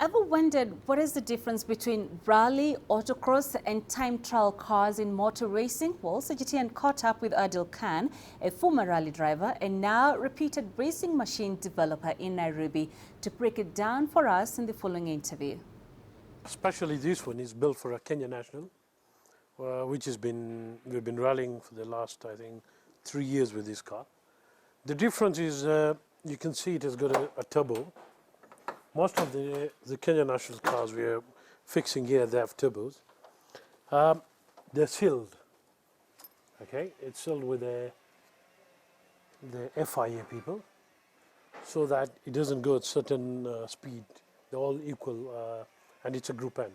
Ever wondered what is the difference between rally, autocross and time trial cars in motor racing? Well, CGTN caught up with Adil Khan, a former rally driver and now reputed racing machine developer in Nairobi, to break it down for us in the following interview. Especially this one is built for a Kenya National, which we've been rallying for the last, I think, 3 years with this car. The difference is you can see it has got a turbo. Most of the Kenya National cars we are fixing here, they have turbos. They're sealed. Okay, it's sealed with the FIA people, so that it doesn't go at certain speed. They're all equal, and it's a Group N.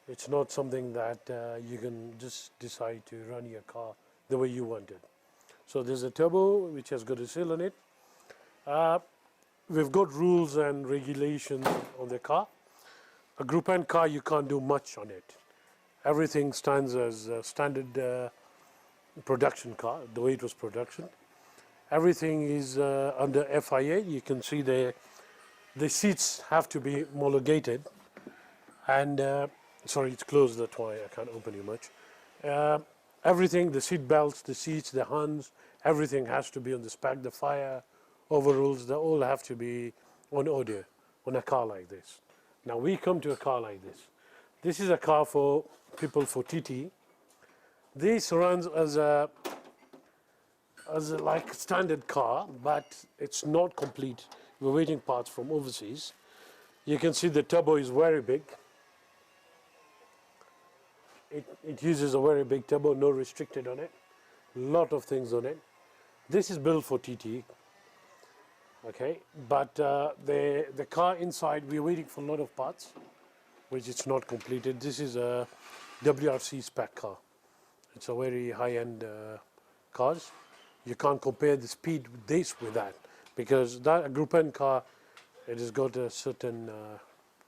It's not something that you can just decide to run your car the way you want it. So there's a turbo which has got a seal on it. We've got rules and regulations on the car. A Group N car, you can't do much on it. Everything stands as a standard production car, the way it was production. Everything is under FIA. You can see the seats have to be homologated. And, sorry, it's closed, that's why I can't open it much. Everything, the seat belts, the seats, the horns, everything has to be on the spec. The fire overrules, they all have to be on order on a car like this. Now we come to a car like this. This is a car for people for TT. This runs as a like standard car, but it's not complete. We're waiting parts from overseas. You can see the turbo is very big. It uses a very big turbo, no restricted on it. Lot of things on it. This is built for TT. Okay, but the car inside, we're waiting for a lot of parts, which it's not completed. This is a WRC spec car. It's a very high-end cars. You can't compare the speed with that, because that Group N car, it has got a certain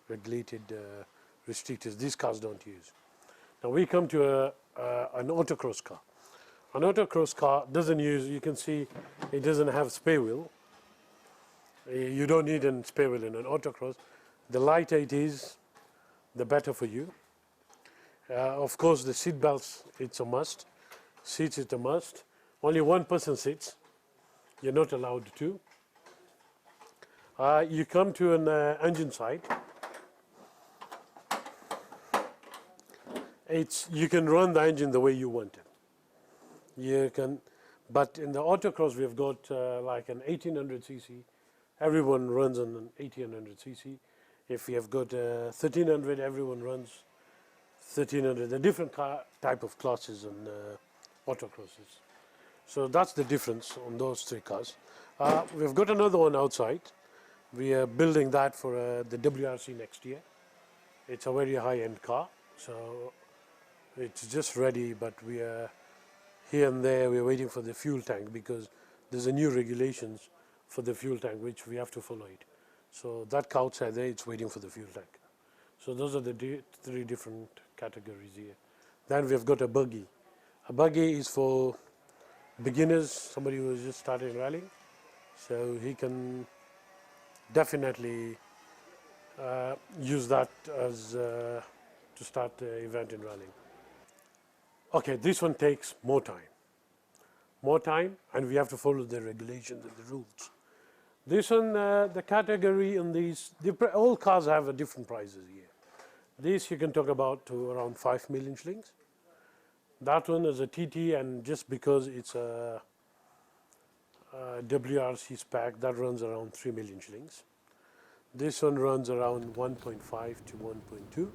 regulated restrictors. These cars don't use. Now we come to an autocross car. An autocross car doesn't use, you can see it doesn't have spare wheel. You don't need a spare wheel in an autocross. The lighter it is, the better for you. Of course, the seat belts, it's a must. Seats, it's a must. Only one person sits. You're not allowed to. You come to an engine side. You can run the engine the way you want it. You can, but in the autocross, we've got like an 1800 cc. Everyone runs on an 1800 cc. If you have got 1300, everyone runs 1300. The different type of classes on autocrosses. So that's the difference on those three cars. We've got another one outside. We are building that for the WRC next year. It's a very high-end car, so it's just ready, but we are here and there, we're waiting for the fuel tank, because there's a new regulations for the fuel tank, which we have to follow it. So that car outside there, it's waiting for the fuel tank. So those are the three different categories here. Then we've got a buggy. A buggy is for beginners, somebody who is just starting rallying. So he can definitely use that as to start the event in rallying. Okay, this one takes more time. More time, and we have to follow the regulations and the rules. This one, the category in these, all cars have a different prices here. This you can talk about to around 5 million shillings. That one is a TT, and just because it's a WRC spec, that runs around 3 million shillings. This one runs around 1.5 to 1.2.